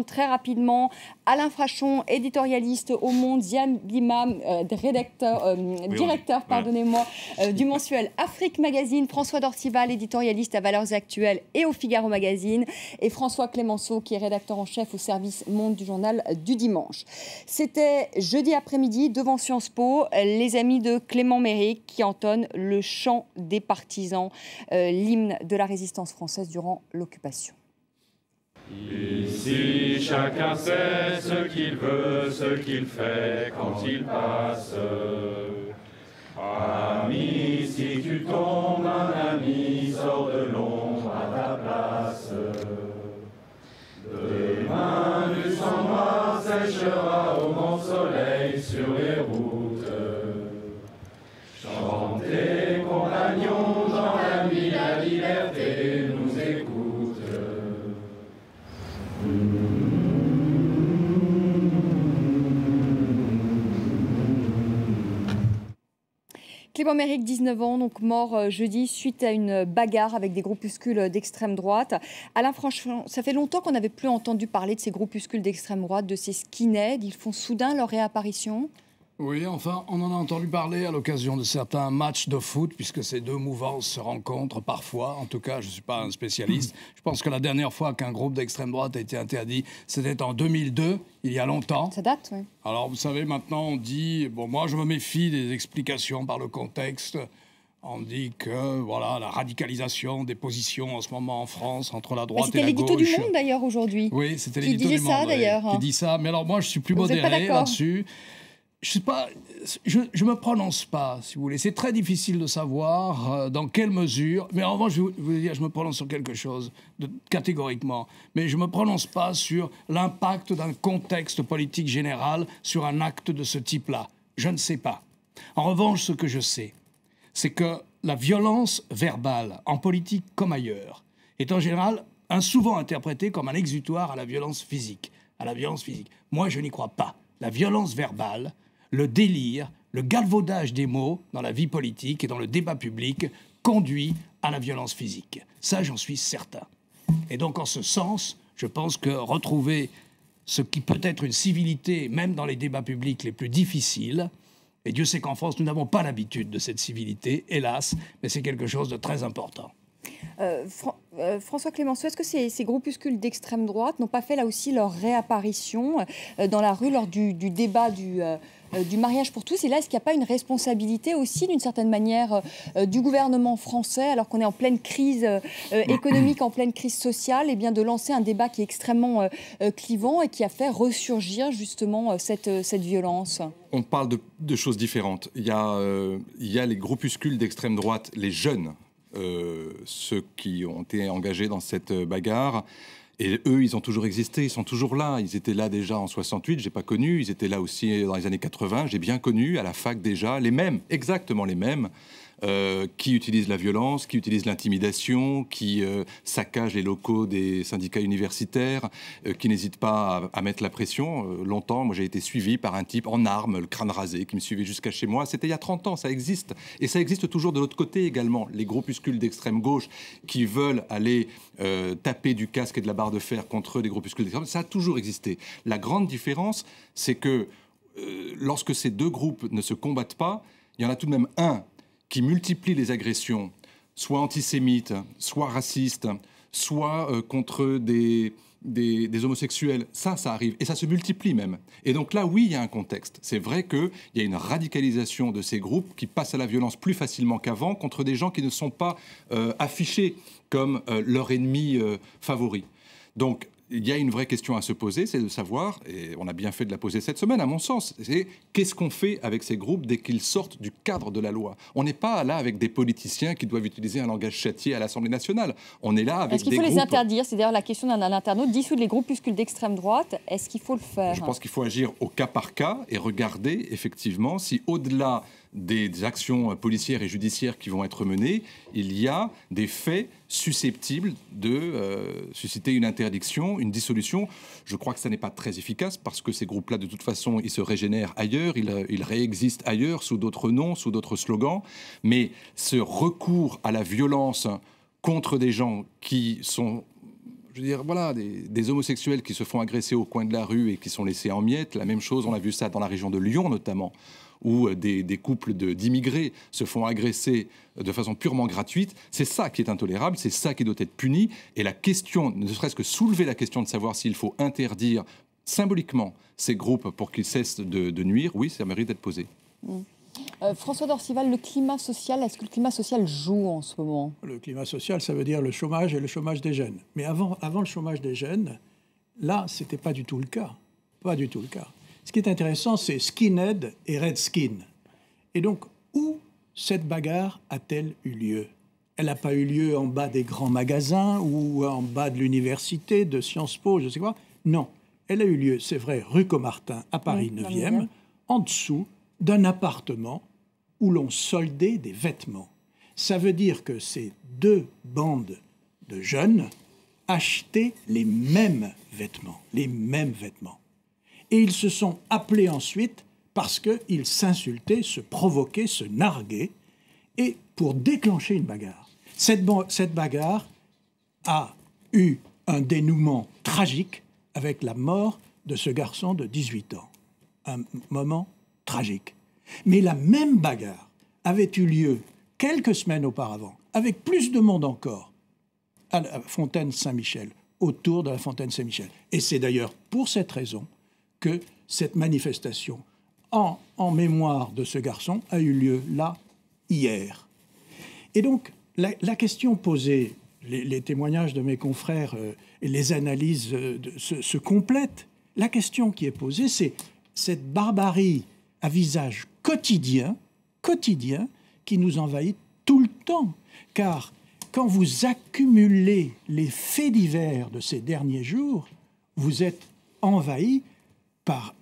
Très rapidement, Alain Frachon, éditorialiste au Monde, Ziad Ghimam, directeur du mensuel Afrique Magazine, François Dorcival, éditorialiste à Valeurs Actuelles et au Figaro Magazine, et François Clémenceau, qui est rédacteur en chef au service Monde du journal du dimanche. C'était jeudi après-midi, devant Sciences Po, les amis de Clément Méric qui entonnent le chant des partisans, l'hymne de la résistance française durant l'occupation. Ici, chacun sait ce qu'il veut, ce qu'il fait quand il passe. Ami, si tu tombes, un ami sort de l'ombre à ta place. Demain, du sang noir séchera au bon soleil sur les routes. Chantez, compagnons, dans la nuit, la liberté nous écoute. Clément Méric, 19 ans, donc mort jeudi suite à une bagarre avec des groupuscules d'extrême droite. Alain Frachon, ça fait longtemps qu'on n'avait plus entendu parler de ces groupuscules d'extrême droite, de ces skinheads. Ils font soudain leur réapparition. Oui, enfin, on en a entendu parler à l'occasion de certains matchs de foot, puisque ces deux mouvances se rencontrent parfois. En tout cas, je ne suis pas un spécialiste. Je pense que la dernière fois qu'un groupe d'extrême droite a été interdit, c'était en 2002, il y a longtemps. Ça date, oui. Alors, vous savez, maintenant, on dit... Bon, moi, je me méfie des explications par le contexte. On dit que, voilà, la radicalisation des positions en ce moment en France, entre la droite et la gauche... C'était l'édito du Monde, d'ailleurs, aujourd'hui. Oui, c'était l'édito du Monde. Qui disait ça, d'ailleurs. Qui dit ça. Mais alors, moi, je suis plus modéré là-dessus. Je sais pas, je me prononce pas, si vous voulez. C'est très difficile de savoir dans quelle mesure. Mais en revanche, je veux dire, je me prononce sur quelque chose catégoriquement. Mais je me prononce pas sur l'impact d'un contexte politique général sur un acte de ce type-là. Je ne sais pas. En revanche, ce que je sais, c'est que la violence verbale, en politique comme ailleurs, est en général souvent interprétée comme un exutoire à la violence physique. Moi, je n'y crois pas. La violence verbale, le délire, le galvaudage des mots dans la vie politique et dans le débat public conduit à la violence physique. Ça, j'en suis certain. Et donc, en ce sens, je pense que retrouver ce qui peut être une civilité, même dans les débats publics les plus difficiles, et Dieu sait qu'en France, nous n'avons pas l'habitude de cette civilité, hélas, mais c'est quelque chose de très important. François Clémenceau, est-ce que ces groupuscules d'extrême droite n'ont pas fait là aussi leur réapparition dans la rue lors du débat du mariage pour tous? Et là, est-ce qu'il n'y a pas une responsabilité aussi, d'une certaine manière, du gouvernement français, alors qu'on est en pleine crise économique, en pleine crise sociale, et bien de lancer un débat qui est extrêmement clivant et qui a fait ressurgir justement cette violence? On parle de choses différentes. Il y a les groupuscules d'extrême droite, les jeunes, ceux qui ont été engagés dans cette bagarre. Et eux, ils ont toujours existé, ils sont toujours là. Ils étaient là déjà en 68, j'ai pas connu. Ils étaient là aussi dans les années 80, j'ai bien connu, à la fac déjà. Les mêmes, exactement les mêmes, qui utilisent la violence, qui utilisent l'intimidation, qui saccagent les locaux des syndicats universitaires, qui n'hésitent pas à mettre la pression. Longtemps, moi, j'ai été suivi par un type en armes, le crâne rasé, qui me suivait jusqu'à chez moi. C'était il y a 30 ans, ça existe. Et ça existe toujours de l'autre côté également. Les groupuscules d'extrême gauche qui veulent aller taper du casque et de la barre de fer contre des groupuscules d'extrême, ça a toujours existé. La grande différence, c'est que lorsque ces deux groupes ne se combattent pas, il y en a tout de même un qui multiplie les agressions, soit antisémites, soit racistes, soit contre des homosexuels. Ça arrive. Et ça se multiplie même. Et donc là, oui, il y a un contexte. C'est vrai qu'il y a une radicalisation de ces groupes qui passent à la violence plus facilement qu'avant contre des gens qui ne sont pas affichés comme leur ennemi favori. Donc, il y a une vraie question à se poser, c'est de savoir, et on a bien fait de la poser cette semaine, à mon sens, c'est qu'est-ce qu'on fait avec ces groupes dès qu'ils sortent du cadre de la loi? On n'est pas là avec des politiciens qui doivent utiliser un langage châtié à l'Assemblée nationale. On est là avec des groupes... Est-ce qu'il faut les interdire? C'est d'ailleurs la question d'un internaute. Dissoudre les groupuscules d'extrême droite, est-ce qu'il faut le faire? Je pense qu'il faut agir au cas par cas et regarder, effectivement, si au-delà des actions policières et judiciaires qui vont être menées, il y a des faits susceptibles de susciter une interdiction, une dissolution. Je crois que ça n'est pas très efficace parce que ces groupes-là, de toute façon, ils se régénèrent ailleurs, ils réexistent ailleurs, sous d'autres noms, sous d'autres slogans. Mais ce recours à la violence contre des gens qui sont je veux dire, voilà, des homosexuels qui se font agresser au coin de la rue et qui sont laissés en miettes. La même chose, on a vu ça dans la région de Lyon notamment, où des couples d'immigrés se font agresser de façon purement gratuite. C'est ça qui est intolérable, c'est ça qui doit être puni. Et la question, ne serait-ce que soulever la question de savoir s'il faut interdire symboliquement ces groupes pour qu'ils cessent de nuire, oui, ça mérite d'être posé. François d'Orcival, le climat social, est-ce que le climat social joue en ce moment? Le climat social, ça veut dire le chômage et le chômage des jeunes. Mais avant le chômage des jeunes, là, ce n'était pas du tout le cas. Pas du tout le cas. Ce qui est intéressant, c'est skinhead et redskin. Et donc, où cette bagarre a-t-elle eu lieu? Elle n'a pas eu lieu en bas des grands magasins ou en bas de l'université, de Sciences Po, je sais quoi. Non, elle a eu lieu, c'est vrai, rue Caumartin, à Paris 9e, en dessous d'un appartement où l'on soldait des vêtements. Ça veut dire que ces deux bandes de jeunes achetaient les mêmes vêtements. Et ils se sont appelés ensuite parce qu'ils s'insultaient, se provoquaient, se narguaient, et pour déclencher une bagarre. Cette bagarre a eu un dénouement tragique avec la mort de ce garçon de 18 ans. Un moment tragique. Mais la même bagarre avait eu lieu quelques semaines auparavant, avec plus de monde encore, à la Fontaine Saint-Michel, autour de la Fontaine Saint-Michel. Et c'est d'ailleurs pour cette raison que cette manifestation en mémoire de ce garçon a eu lieu là, hier. Et donc, la question posée, les témoignages de mes confrères et les analyses se complètent. La question qui est posée, c'est cette barbarie à visage quotidien qui nous envahit tout le temps. Car quand vous accumulez les faits divers de ces derniers jours, vous êtes envahi par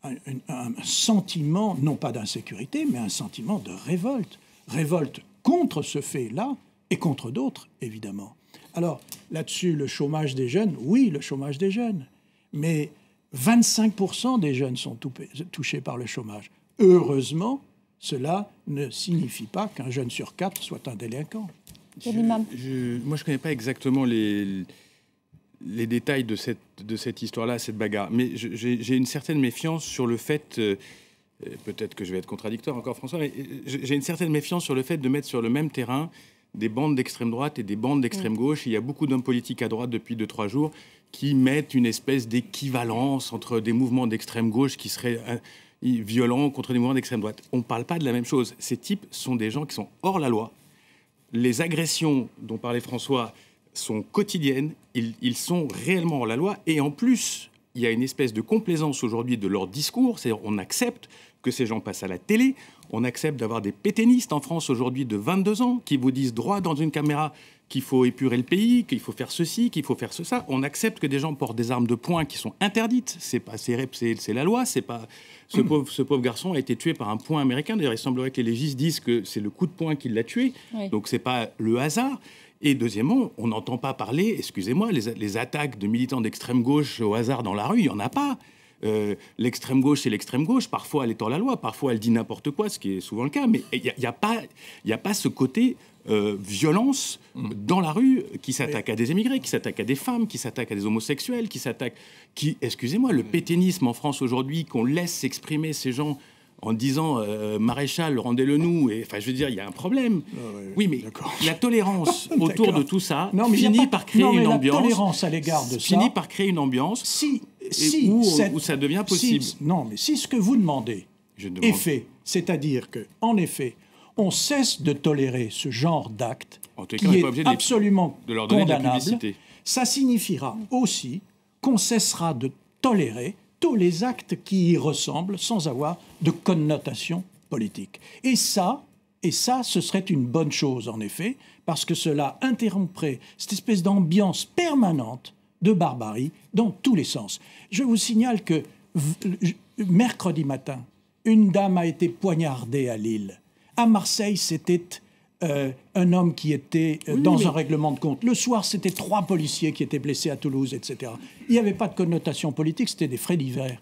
un sentiment, non pas d'insécurité, mais un sentiment de révolte. Révolte contre ce fait-là et contre d'autres, évidemment. Alors, là-dessus, le chômage des jeunes, oui, le chômage des jeunes. Mais 25% des jeunes sont touchés par le chômage. Heureusement, cela ne signifie pas qu'un jeune sur 4 soit un délinquant. Moi, je ne connais pas exactement les détails de cette histoire-là, cette bagarre. Mais j'ai une certaine méfiance sur le fait, peut-être que je vais être contradictoire encore François, mais j'ai une certaine méfiance sur le fait de mettre sur le même terrain des bandes d'extrême droite et des bandes d'extrême gauche. Il y a beaucoup d'hommes politiques à droite depuis 2-3 jours qui mettent une espèce d'équivalence entre des mouvements d'extrême gauche qui seraient violents contre des mouvements d'extrême droite. On ne parle pas de la même chose. Ces types sont des gens qui sont hors la loi. Les agressions dont parlait François sont quotidiennes. Ils sont réellement hors la loi. Et en plus, il y a une espèce de complaisance aujourd'hui de leur discours. C'est-à-dire on accepte que ces gens passent à la télé. On accepte d'avoir des pétainistes en France aujourd'hui de 22 ans qui vous disent droit dans une caméra qu'il faut épurer le pays, qu'il faut faire ceci, qu'il faut faire ça. On accepte que des gens portent des armes de poing qui sont interdites. C'est la loi. C'est pas ce pauvre garçon a été tué par un poing américain. D'ailleurs, il semblerait que les légistes disent que c'est le coup de poing qui l'a tué. Oui. Donc c'est pas le hasard. Et deuxièmement, on n'entend pas parler, excusez-moi, les attaques de militants d'extrême gauche au hasard dans la rue, il n'y en a pas. L'extrême gauche, c'est l'extrême gauche. Parfois, elle est hors la loi. Parfois, elle dit n'importe quoi, ce qui est souvent le cas. Mais il n'y a pas ce côté violence dans la rue qui s'attaque à des émigrés, qui s'attaque à des femmes, qui s'attaque à des homosexuels, excusez-moi, le pétainisme en France aujourd'hui, qu'on laisse s'exprimer ces gens en disant Maréchal, rendez-le-nous. Enfin, je veux dire, il y a un problème. Oui, mais la tolérance autour de tout ça finit par créer une ambiance. La tolérance à l'égard de ça finit par créer une ambiance où ça devient possible. Mais si ce que vous demandez est fait, c'est-à-dire que, en effet, on cesse de tolérer ce genre d'acte qui est absolument condamnable, ça signifiera aussi qu'on cessera de tolérer tous les actes qui y ressemblent sans avoir de connotation politique. Et ça, ce serait une bonne chose, en effet, parce que cela interromprait cette espèce d'ambiance permanente de barbarie dans tous les sens. Je vous signale que mercredi matin, une dame a été poignardée à Lille. À Marseille, c'était un homme qui était dans un règlement de compte. Le soir, c'était 3 policiers qui étaient blessés à Toulouse, etc. Il n'y avait pas de connotation politique, c'était des faits divers.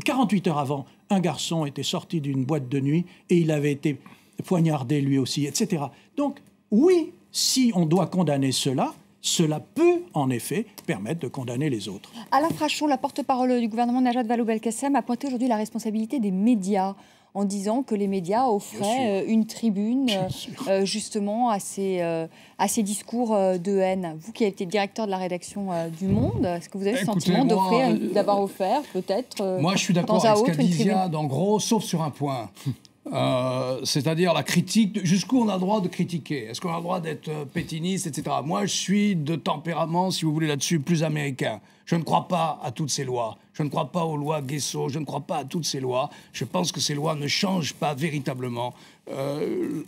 48 heures avant, un garçon était sorti d'une boîte de nuit et il avait été poignardé lui aussi, etc. Donc, oui, si on doit condamner cela, cela peut en effet permettre de condamner les autres. Alain Frachon, la porte-parole du gouvernement, Najat Vallaud-Belkacem, a pointé aujourd'hui la responsabilité des médias en disant que les médias offraient une tribune justement à ces discours de haine. Vous qui avez été directeur de la rédaction du Monde, est-ce que vous avez le sentiment d'avoir offert peut-être moi, je suis d'accord avec ce qu'a dit Ziad, en gros, sauf sur un point. C'est-à-dire la critique, jusqu'où on a le droit de critiquer. Est-ce qu'on a le droit d'être pétiniste, etc. Moi, je suis de tempérament, si vous voulez, là-dessus, plus américain. Je ne crois pas à toutes ces lois. Je ne crois pas aux lois Guesso. Je ne crois pas à toutes ces lois. Je pense que ces lois ne changent pas véritablement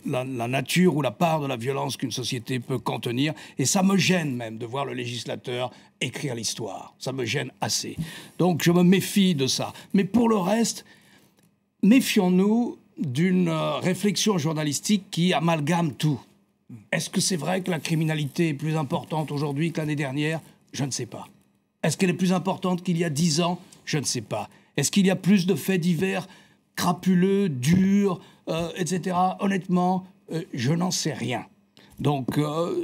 la nature ou la part de la violence qu'une société peut contenir. Et ça me gêne même de voir le législateur écrire l'histoire. Ça me gêne assez. Donc, je me méfie de ça. Mais pour le reste, méfions-nous d'une réflexion journalistique qui amalgame tout. Est-ce que c'est vrai que la criminalité est plus importante aujourd'hui que l'année dernière? Je ne sais pas. Est-ce qu'elle est plus importante qu'il y a 10 ans? Je ne sais pas. Est-ce qu'il y a plus de faits divers crapuleux, durs, etc. Honnêtement, je n'en sais rien. Donc,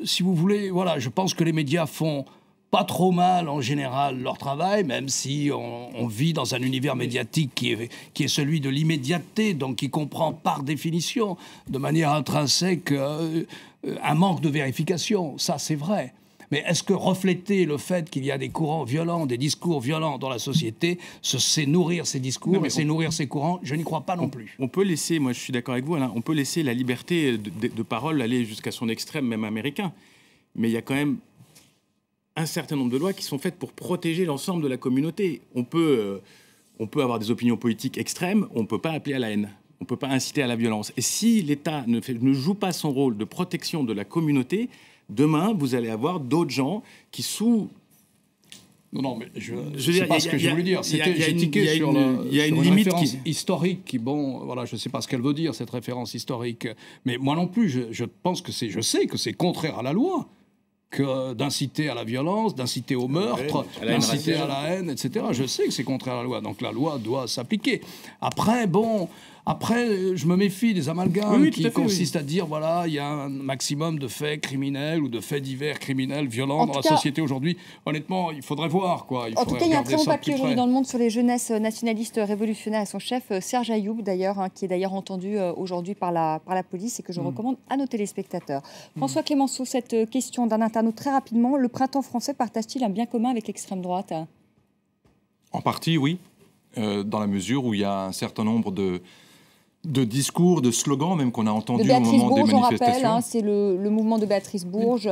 si vous voulez, voilà, je pense que les médias font pas trop mal en général leur travail, même si on vit dans un univers médiatique qui est celui de l'immédiateté, donc qui comprend par définition, de manière intrinsèque, un manque de vérification. Ça, c'est vrai. Mais est-ce que refléter le fait qu'il y a des courants violents, des discours violents dans la société, c'est nourrir ces discours et c'est nourrir ces courants? Je n'y crois pas non plus. On peut laisser, moi je suis d'accord avec vous Alain, on peut laisser la liberté de parole aller jusqu'à son extrême, même américain. Mais il y a quand même un certain nombre de lois qui sont faites pour protéger l'ensemble de la communauté. On peut avoir des opinions politiques extrêmes, on ne peut pas appeler à la haine. On ne peut pas inciter à la violence. Et si l'État ne joue pas son rôle de protection de la communauté, demain, vous allez avoir d'autres gens qui Non, mais je ne sais pas ce que je voulais dire. J'ai tiqué sur une limite référence historique voilà, je ne sais pas ce qu'elle veut dire, cette référence historique. Mais moi non plus, je sais que c'est contraire à la loi que d'inciter à la violence, d'inciter au meurtre, d'inciter à la haine, etc. Je sais que c'est contraire à la loi, donc la loi doit s'appliquer. Après, je me méfie des amalgames qui consistent à dire, voilà, il y a un maximum de faits criminels ou de faits divers criminels, violents dans la société aujourd'hui. Honnêtement, il faudrait voir, quoi. En tout cas, il y a un très bon papier aujourd'hui dans Le Monde sur les jeunesses nationalistes révolutionnaires et son chef, Serge Ayoub, d'ailleurs, qui est d'ailleurs entendu aujourd'hui par la police et que je recommande à nos téléspectateurs. François Clémenceau, cette question d'un internaute très rapidement. Le printemps français partage-t-il un bien commun avec l'extrême droite? En partie, oui. Dans la mesure où il y a un certain nombre de discours, de slogans même qu'on a entendus au moment des manifestations. On rappelle, c'est le mouvement de Béatrice Bourges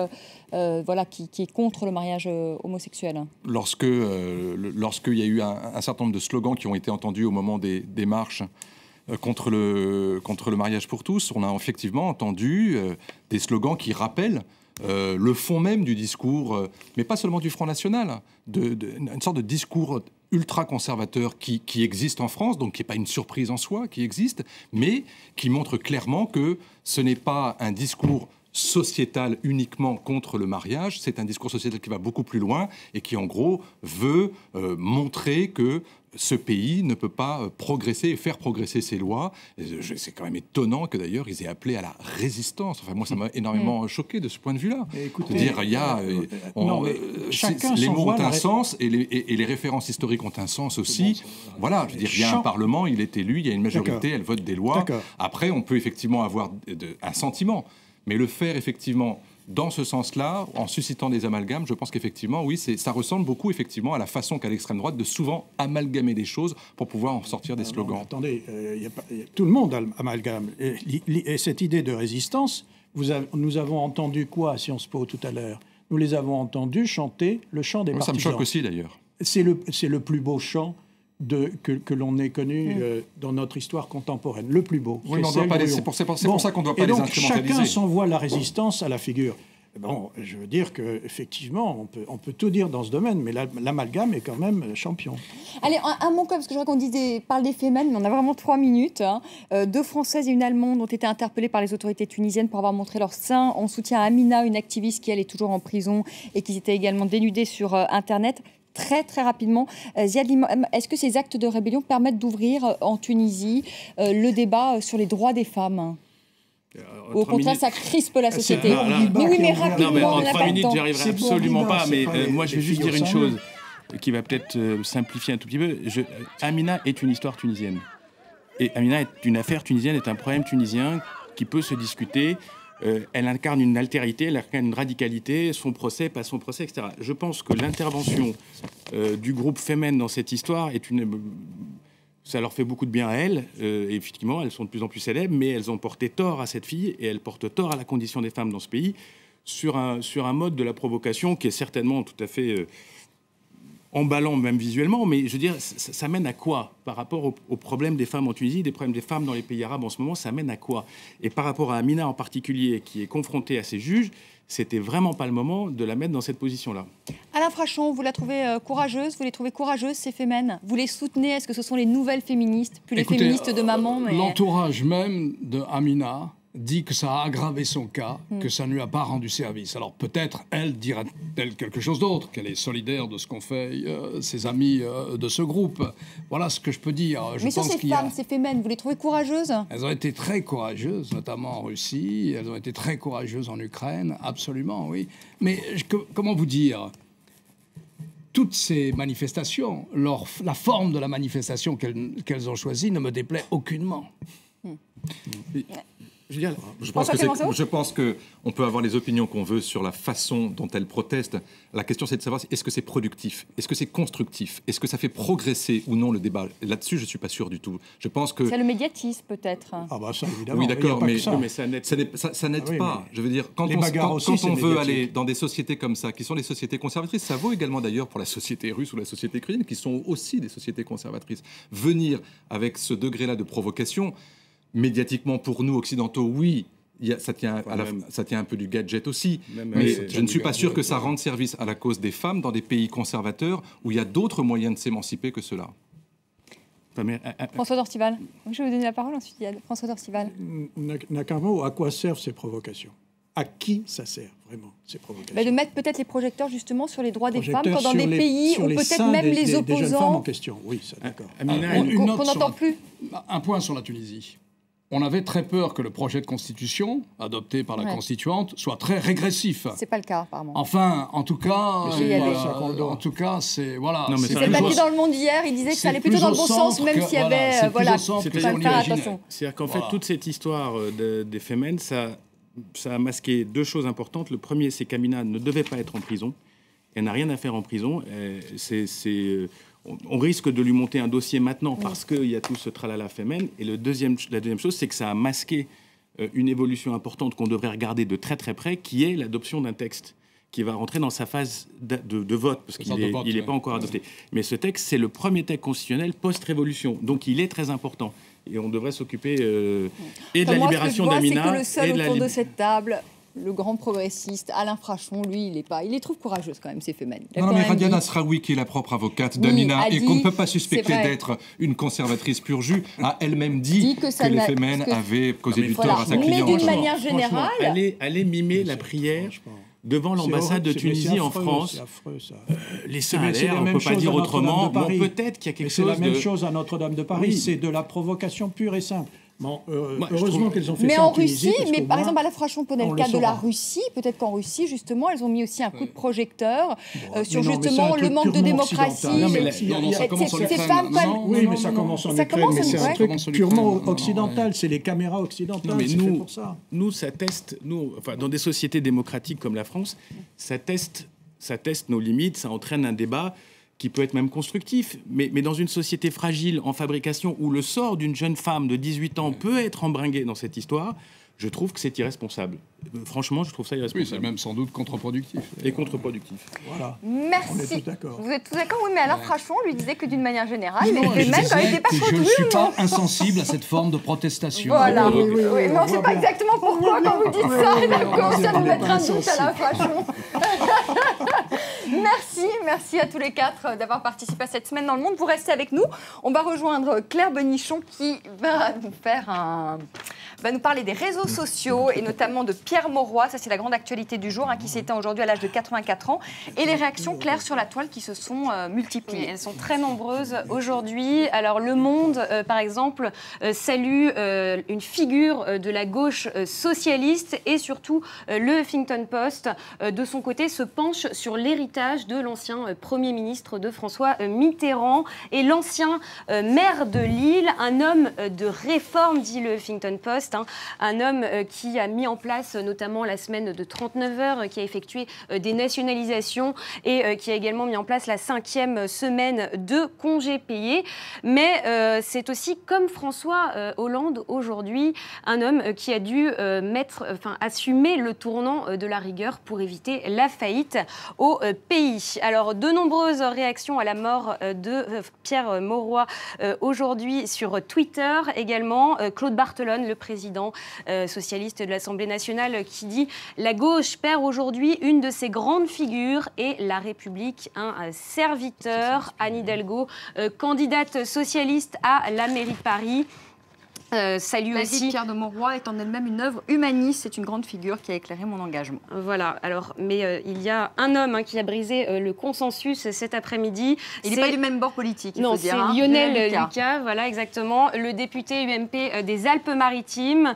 qui est contre le mariage homosexuel. Lorsqu'il y a eu un certain nombre de slogans qui ont été entendus au moment des marches contre le mariage pour tous, on a effectivement entendu des slogans qui rappellent le fond même du discours, mais pas seulement du Front National, une sorte de discours ultra-conservateur qui existe en France, donc qui n'est pas une surprise en soi, qui existe, mais qui montre clairement que ce n'est pas un discours sociétal uniquement contre le mariage, c'est un discours sociétal qui va beaucoup plus loin et qui, en gros, veut montrer que ce pays ne peut pas progresser et faire progresser ses lois. C'est quand même étonnant que d'ailleurs ils aient appelé à la résistance. Enfin, moi, ça m'a énormément choqué de ce point de vue-là. Dire, il y a, les mots ont un sens et les références historiques ont un sens aussi. Voilà, je veux dire, il y a un Parlement, il est élu, il y a une majorité, elle vote des lois. Après, on peut effectivement avoir un sentiment, mais le faire effectivement dans ce sens-là, en suscitant des amalgames, je pense qu'effectivement, oui, ça ressemble beaucoup effectivement à la façon qu'a l'extrême droite de souvent amalgamer des choses pour pouvoir en sortir des slogans. Non, attendez, tout le monde amalgame. Et cette idée de résistance, nous avons entendu quoi à Sciences Po tout à l'heure? Nous les avons entendus chanter le chant des partisans. Ça me choque aussi d'ailleurs. C'est le plus beau chant que l'on ait connu dans notre histoire contemporaine. Le plus beau. Oui, c'est pour ça qu'on ne doit pas les instrumentaliser. Chacun s'envoie la résistance à la figure. Bon, je veux dire qu'effectivement, on peut tout dire dans ce domaine, mais l'amalgame est quand même champion. Allez, un mot, parce que je vois qu'on parle des faits mêmes, mais on a vraiment 3 minutes. 2 Françaises et une Allemande ont été interpellées par les autorités tunisiennes pour avoir montré leur sein en soutien à Amina, une activiste qui, elle, est toujours en prison et qui s'était également dénudée sur Internet. Très, très rapidement, Ziad Limam, est-ce que ces actes de rébellion permettent d'ouvrir en Tunisie le débat sur les droits des femmes ? Au contraire, ça crispe la société. Mais oui, mais rapidement, non, mais en on n'a 3 pas le minutes, temps. j'y arriverai C'est bon, absolument Amina, pas. c'est Mais pas moi, je vais juste dire une filles au chose qui va peut-être simplifier un tout petit peu. Amina est une histoire tunisienne. Et Amina est une affaire tunisienne, est un problème tunisien qui peut se discuter. Elle incarne une altérité, elle incarne une radicalité, son procès, pas son procès, etc. Je pense que l'intervention du groupe Femen dans cette histoire ça leur fait beaucoup de bien à elles. Et effectivement, elles sont de plus en plus célèbres, mais elles ont porté tort à cette fille et elles portent tort à la condition des femmes dans ce pays sur un mode de la provocation qui est certainement tout à fait emballant, même visuellement. Mais je veux dire, ça mène à quoi par rapport aux problèmes des femmes en Tunisie, des problèmes des femmes dans les pays arabes en ce moment? Ça mène à quoi? Et par rapport à Amina en particulier, qui est confrontée à ces juges, c'était vraiment pas le moment de la mettre dans cette position-là. Alain Frachon, vous la trouvez courageuse? Vous les trouvez courageuses, ces fémènes? Vous les soutenez? Est-ce que ce sont les nouvelles féministes? Plus Écoutez, les féministes de maman, mais... L'entourage même de Amina dit que ça a aggravé son cas, que ça ne lui a pas rendu service. Alors peut-être, elle dira-t-elle quelque chose d'autre, qu'elle est solidaire de ce qu'ont fait ses amis de ce groupe. Voilà ce que je peux dire. Mais sur ces femmes, ces fémènes, vous les trouvez courageuses? Elles ont été très courageuses, notamment en Russie. Elles ont été très courageuses en Ukraine, absolument, oui. Mais comment vous dire? Toutes ces manifestations, la forme de la manifestation qu'elles ont choisie ne me déplaît aucunement. Je pense qu'on peut avoir les opinions qu'on veut sur la façon dont elles protestent. La question, c'est de savoir est-ce que c'est productif? Est-ce que c'est constructif? Est-ce que ça fait progresser ou non le débat? Là-dessus, je ne suis pas sûr du tout. Je pense que... C'est le médiatisme, peut-être. Ah bah ça, évidemment. Oui, d'accord, mais ça n'aide pas. Je veux dire, quand on veut aller dans des sociétés comme ça, qui sont des sociétés conservatrices, ça vaut également d'ailleurs pour la société russe ou la société ukrainienne, qui sont aussi des sociétés conservatrices. Venir avec ce degré-là de provocation... Médiatiquement, pour nous, occidentaux, oui, ça tient un peu du gadget aussi. Mais je ne suis pas sûr que ça rende service à la cause des femmes dans des pays conservateurs où il y a d'autres moyens de s'émanciper que cela. François Dortival. Je vais vous donner la parole ensuite. Il y a François Dortival. Nakamura, à quoi servent ces provocations? À qui ça sert vraiment, ces provocations? De mettre peut-être les projecteurs justement sur les droits des femmes, quand dans des pays où peut-être même les opposants... Des jeunes femmes en question, oui, ça, d'accord. Qu'on n'entend plus. Un point sur la Tunisie. On avait très peur que le projet de constitution, adopté par la constituante, soit très régressif. C'est pas le cas, apparemment. Enfin, en tout cas, c'est... Voilà. C'est le papier dans le Monde hier, il disait que ça allait plutôt dans le bon sens, même s'il y avait... Voilà, c'est-à-dire qu'en fait, toute cette histoire des Femen, ça a masqué deux choses importantes. Le premier, c'est qu'Amina ne devait pas être en prison. Elle n'a rien à faire en prison. On risque de lui monter un dossier maintenant parce qu'il y a tout ce tralala Femen. Et la deuxième chose, c'est que ça a masqué une évolution importante qu'on devrait regarder de très très près, qui est l'adoption d'un texte qui va rentrer dans sa phase de vote, parce qu'il n'est pas encore adopté. Mais ce texte, c'est le premier texte constitutionnel post-révolution. Donc il est très important. Et on devrait s'occuper et de la libération d'Amina. C'est que le seul autour de cette table... Le grand progressiste Alain Frachon, lui, il les trouve courageuses quand même, ces femmes. Non, mais Radia Nasraoui, qui est la propre avocate d'Amina et qu'on ne peut pas suspecter d'être une conservatrice pur jus, a elle-même dit que les femmes avaient causé du tort à sa cliente. Mais d'une manière générale... Allez mimer la prière devant l'ambassade de Tunisie en France. C'est affreux, ça. Les seins à l'air, on ne peut pas dire autrement. Bon, peut-être qu'il y a quelque chose de... C'est la même chose à Notre-Dame de Paris, c'est de la provocation pure et simple. Bon, heureusement qu'elles ont fait mais ça en Russie, Tunisie, par exemple, à la Frachon prenait le cas de la Russie. Peut-être qu'en Russie, justement, elles ont mis aussi un coup de projecteur sur justement le manque de démocratie. Ces femmes, oui, mais ça commence en Ukraine. Mais c'est un truc purement occidental. C'est les caméras occidentales. C'est fait pour ça. Nous, ça teste. Dans des sociétés démocratiques comme la France, ça teste nos limites. Ça entraîne un débat qui peut être même constructif, mais dans une société fragile en fabrication où le sort d'une jeune femme de 18 ans peut être embringué dans cette histoire, je trouve que c'est irresponsable. Franchement, je trouve ça irresponsable. Oui, c'est même sans doute contre-productif. Et contre-productif. Voilà. Merci. On est tous d'accord. Vous êtes tous d'accord? Oui, mais Alain Frachon lui disait que d'une manière générale, les femmes, quand même, n'étaient pas je ne suis pas insensible à cette forme de protestation. Voilà. Oui, mais on ne sait pas exactement pourquoi quand vous dites ça. D'accord, ça nous mettra un doute, Alain Frachon. Merci à tous les quatre d'avoir participé à cette semaine dans le monde. Vous restez avec nous. On va rejoindre Claire Benichon qui va nous parler des réseaux sociaux et notamment de Pierre Mauroy. Ça, c'est la grande actualité du jour qui s'éteint aujourd'hui à l'âge de 84 ans. Et les réactions, Claire, sur la toile qui se sont multipliées. Oui, elles sont très nombreuses aujourd'hui. Alors, Le Monde, par exemple, salue une figure de la gauche socialiste et surtout le Huffington Post, de son côté, se penche sur l'héritage de l'ancien Premier ministre de François Mitterrand et l'ancien maire de Lille, un homme de réforme, dit le Huffington Post, un homme qui a mis en place notamment la semaine de 39 heures, qui a effectué des nationalisations et qui a également mis en place la 5e semaine de congés payés. Mais c'est aussi, comme François Hollande aujourd'hui, un homme qui a dû assumer le tournant de la rigueur pour éviter la faillite au pays. Alors, de nombreuses réactions à la mort de Pierre Mauroy aujourd'hui sur Twitter également. Claude Barthelone, le président socialiste de l'Assemblée nationale, qui dit « La gauche perd aujourd'hui une de ses grandes figures et la République un serviteur ». Anne Hidalgo, candidate socialiste à la mairie de Paris, salue aussi. Pierre de Mauroy est en elle-même une œuvre humaniste. C'est une grande figure qui a éclairé mon engagement. Voilà. Alors, mais il y a un homme qui a brisé le consensus cet après-midi. Il n'est pas du même bord politique. Non, c'est Lionel Lucas. Voilà, exactement, le député UMP des Alpes-Maritimes,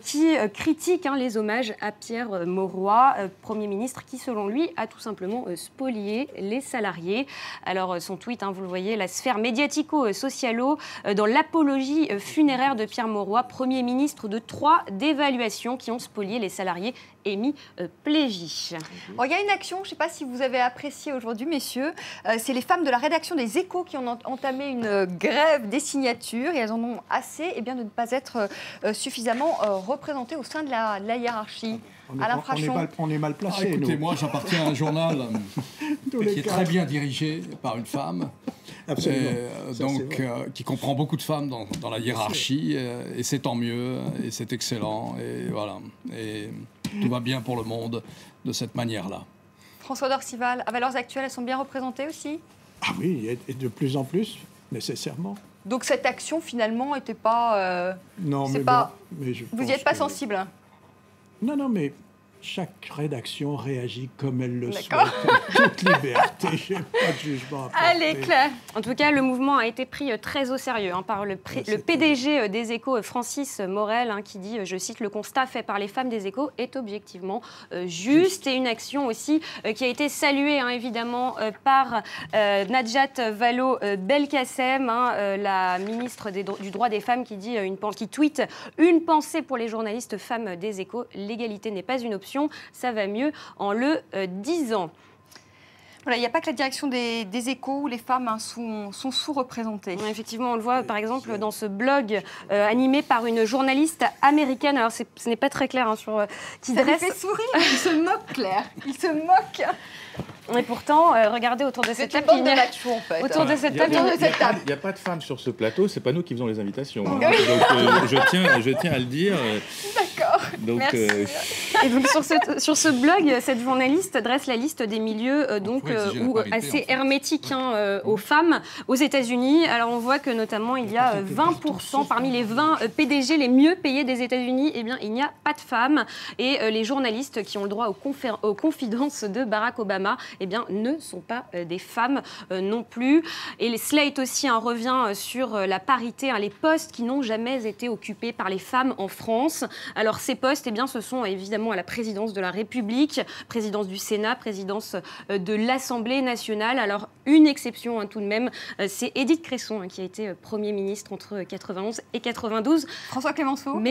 qui critique les hommages à Pierre Mauroy, Premier ministre, qui, selon lui, a tout simplement spolié les salariés. Alors, son tweet, vous le voyez, la sphère médiatico-socialo dans l'apologie funéraire de Pierre Mauroy, Premier ministre de 3 dévaluations qui ont spolié les salariés, émis Plégy. Il y a une action, je ne sais pas si vous avez apprécié aujourd'hui, messieurs, c'est les femmes de la rédaction des Échos qui ont entamé une grève des signatures et elles en ont assez de ne pas être suffisamment représentées au sein de la hiérarchie. On est mal placé. Écoutez, moi j'appartiens à un journal qui est très bien dirigé par une femme. Donc, qui comprend beaucoup de femmes dans la hiérarchie, et c'est tant mieux, et c'est excellent, et voilà. Et tout va bien pour le monde de cette manière-là. François Dorcival, à Valeurs Actuelles, elles sont bien représentées aussi ? Ah oui, et de plus en plus, nécessairement. Donc cette action, finalement, n'était pas... non, mais, vous n'y êtes pas sensible ? Non, mais chaque rédaction réagit comme elle le souhaite. Toute liberté, je n'ai pas de jugement à porter. Allez, Claire. En tout cas, le mouvement a été pris très au sérieux par le PDG des Échos, Francis Morel, qui dit, je cite, « Le constat fait par les femmes des Échos est objectivement juste ». Et une action aussi qui a été saluée, évidemment, par Najat Vallaud-Belkacem, la ministre du droit des femmes, qui dit, qui tweet « Une pensée pour les journalistes femmes des Échos, l'égalité n'est pas une option. Ça va mieux en le disant ». Voilà, il n'y a pas que la direction des Échos où les femmes sont sous-représentées. Effectivement, on le voit par exemple dans ce blog animé par une journaliste américaine. Alors ce n'est pas très clair qui dresse. Ça lui fait sourire, il se moque, Claire. Il se moque. Et pourtant, regardez autour de cette table. Il n'y a pas de femmes sur ce plateau, c'est pas nous qui faisons les invitations. Donc je tiens à le dire. D'accord. Merci. Et donc sur ce blog, cette journaliste dresse la liste des milieux assez hermétiques aux femmes aux États-Unis. Alors on voit que notamment il y a 20% parmi les 20 PDG les mieux payés des États-Unis. Eh bien, il n'y a pas de femmes. Et les journalistes qui ont le droit aux confidences de Barack Obama, eh bien, ne sont pas des femmes non plus. Et Slate aussi revient sur la parité, les postes qui n'ont jamais été occupés par les femmes en France. Alors ces postes, ce sont évidemment à la présidence de la République, présidence du Sénat, présidence de l'Assemblée nationale. Alors une exception tout de même, c'est Édith Cresson qui a été Premier ministre entre 91 et 92. François Clémenceau,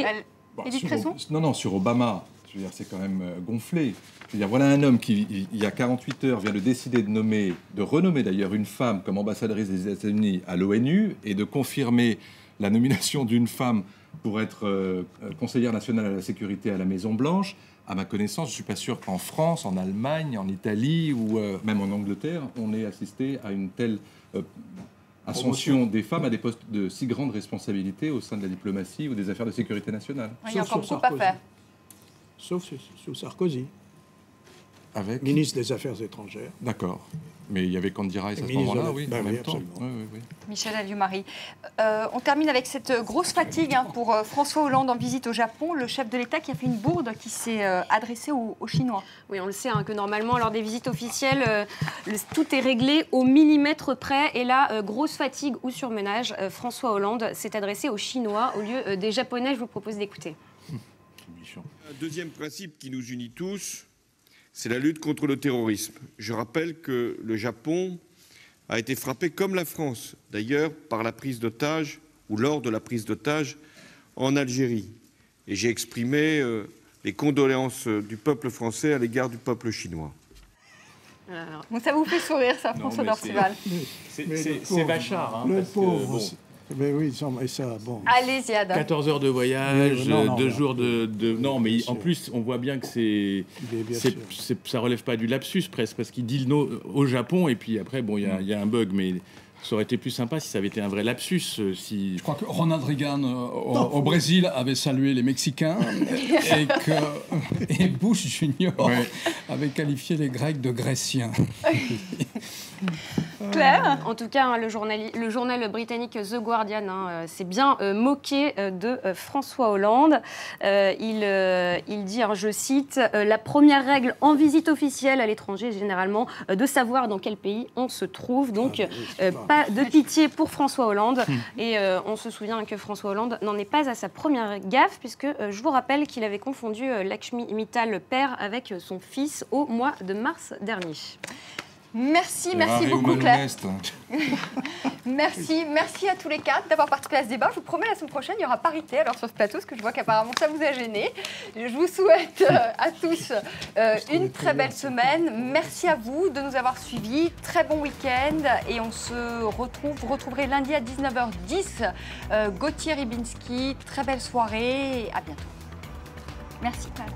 Édith Cresson ? Non, sur Obama, je veux dire, c'est quand même gonflé. Je veux dire, voilà un homme qui, il y a 48 heures, vient de décider de renommer d'ailleurs une femme comme ambassadrice des États-Unis à l'ONU et de confirmer la nomination d'une femme pour être conseillère nationale à la sécurité à la Maison-Blanche. À ma connaissance, je ne suis pas sûr qu'en France, en Allemagne, en Italie ou même en Angleterre, on ait assisté à une telle ascension des femmes à des postes de si grande responsabilité au sein de la diplomatie ou des affaires de sécurité nationale. Il y a encore beaucoup à faire. Sauf sous Sarkozy. ministre des Affaires étrangères. D'accord. Mais il y avait Candy Rice à ce moment-là, oui, en même temps. Oui. Michel Alliot-Marie. On termine avec cette grosse fatigue pour François Hollande en visite au Japon, le chef de l'État qui a fait une bourde qui s'est adressée aux Chinois. Oui, on le sait que normalement, lors des visites officielles, tout est réglé au millimètre près. Et là, grosse fatigue ou surmenage, François Hollande s'est adressé aux Chinois au lieu des Japonais. Je vous propose d'écouter. Un deuxième principe qui nous unit tous, c'est la lutte contre le terrorisme. Je rappelle que le Japon a été frappé, comme la France, d'ailleurs, par la prise d'otages, ou lors de la prise d'otages, en Algérie. Et j'ai exprimé les condoléances du peuple français à l'égard du peuple chinois. Bon, ça vous fait sourire, ça, François Dorcival? C'est vachard. Le pauvre. Mais oui, et ça, bon. Allez-y, Adam. 14 heures de voyage, 2 jours de... Non, mais bien en plus, on voit bien que ça relève pas du lapsus, presque, parce qu'il dit le nom au Japon, et puis après, bon, il y a un bug, mais ça aurait été plus sympa si ça avait été un vrai lapsus. Je crois que Ronald Reagan, au Brésil, avait salué les Mexicains, et Bush Junior avait qualifié les Grecs de Gréciens. Claire. En tout cas, le journal britannique The Guardian s'est bien moqué de François Hollande. Il dit, je cite, « La première règle en visite officielle à l'étranger, généralement, de savoir dans quel pays on se trouve. » Donc, pas de pitié pour François Hollande. Et on se souvient que François Hollande n'en est pas à sa première gaffe, puisque je vous rappelle qu'il avait confondu Lakshmi Mittal père avec son fils au mois de mars dernier. Merci beaucoup Claire. Merci à tous les quatre d'avoir participé à ce débat. Je vous promets, la semaine prochaine, il y aura parité alors sur ce plateau, parce que je vois qu'apparemment ça vous a gêné. Je vous souhaite à tous une très belle semaine. Merci à vous de nous avoir suivis. Très bon week-end et on se retrouve. Vous retrouverez lundi à 19h10 Gauthier Ribinski. Très belle soirée et à bientôt. Merci Claire.